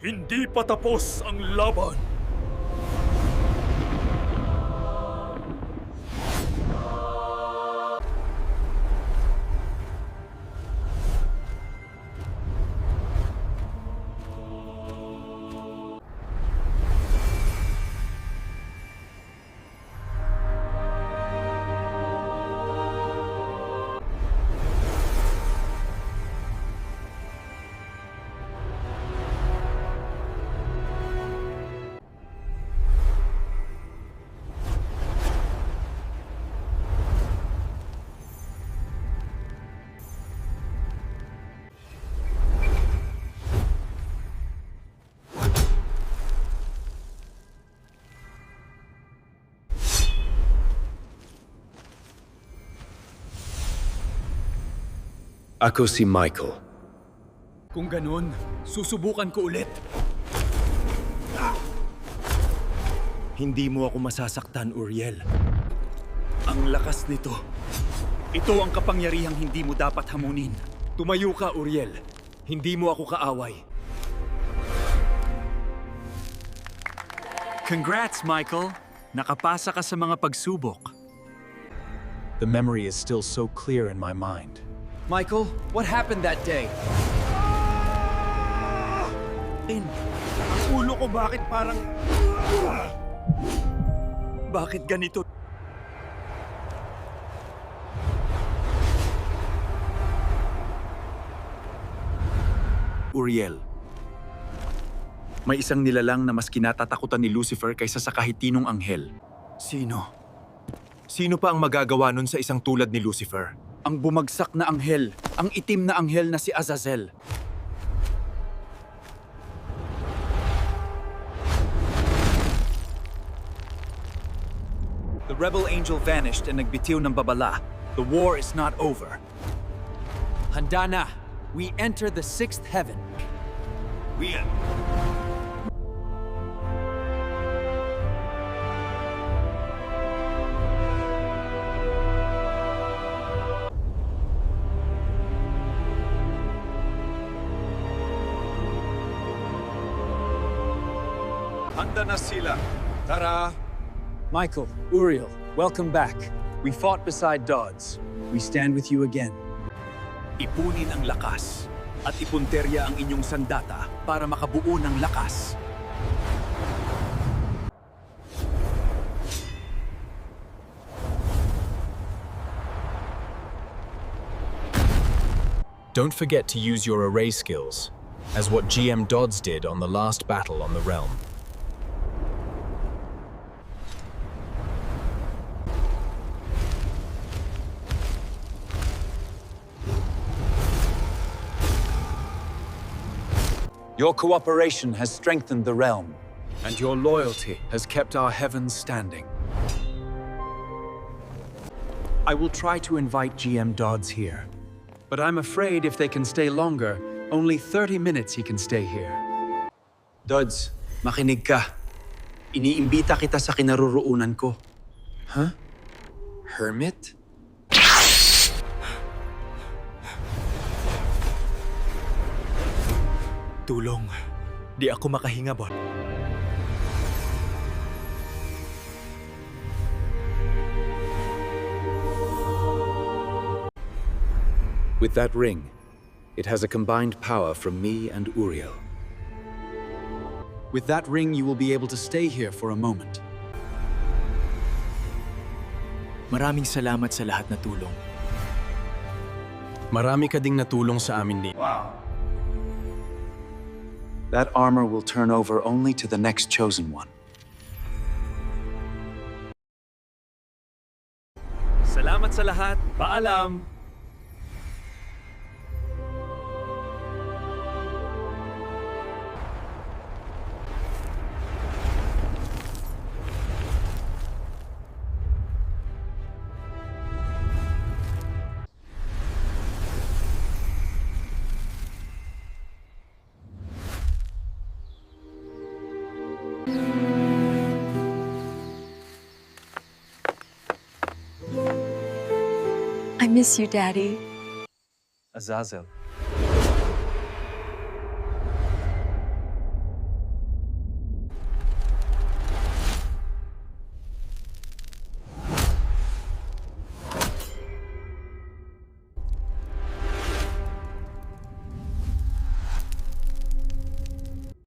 Hindi pa tapos ang laban. Ako si Michael. Kung ganun, susubukan ko ulit. Hindi mo ako masasaktan, Uriel. Ang lakas nito. Ito ang kapangyarihang hindi mo dapat hamunin. Tumayo ka, Uriel. Hindi mo ako kaaway. Congrats, Michael. Nakapasa ka sa mga pagsubok. The memory is still so clear in my mind. Michael, what happened that day? Ang ulo ko bakit parang... Bakit ganito? Uriel, may isang nilalang na mas kinatatakutan ni Lucifer kaysa sa kahit tinong anghel. Sino? Sino pa ang magagawa nun sa isang tulad ni Lucifer? Ang bumagsak na anghel, ang itim na anghel na si Azazel. The rebel angel vanished and nagbitiw ng babala. The war is not over. Handa na! We enter the sixth heaven. Handa na sila. Tara! Michael, Uriel, welcome back. We fought beside Dodds. We stand with you again. Ipunin ang lakas at ipunterya ang inyong sandata para makabuo ng lakas. Don't forget to use your array skills, as what GM Dodds did on the last battle on the realm. Your cooperation has strengthened the realm, and your loyalty has kept our heavens standing. I will try to invite GM Dodds here, but I'm afraid if they can stay longer, only 30 minutes he can stay here. Dodds, makinig ka. Iniimbita kita sa kinaroroonan ko. Huh? Hermit? Tulong. Di ako makahinga, Bon. With that ring, it has a combined power from me and Uriel. With that ring, you will be able to stay here for a moment. Maraming salamat sa lahat na tulong. Marami ka ding natulong sa amin ni. That armor will turn over only to the next chosen one. Salamat sa lahat. Paalam! I miss you, Daddy. Azazel.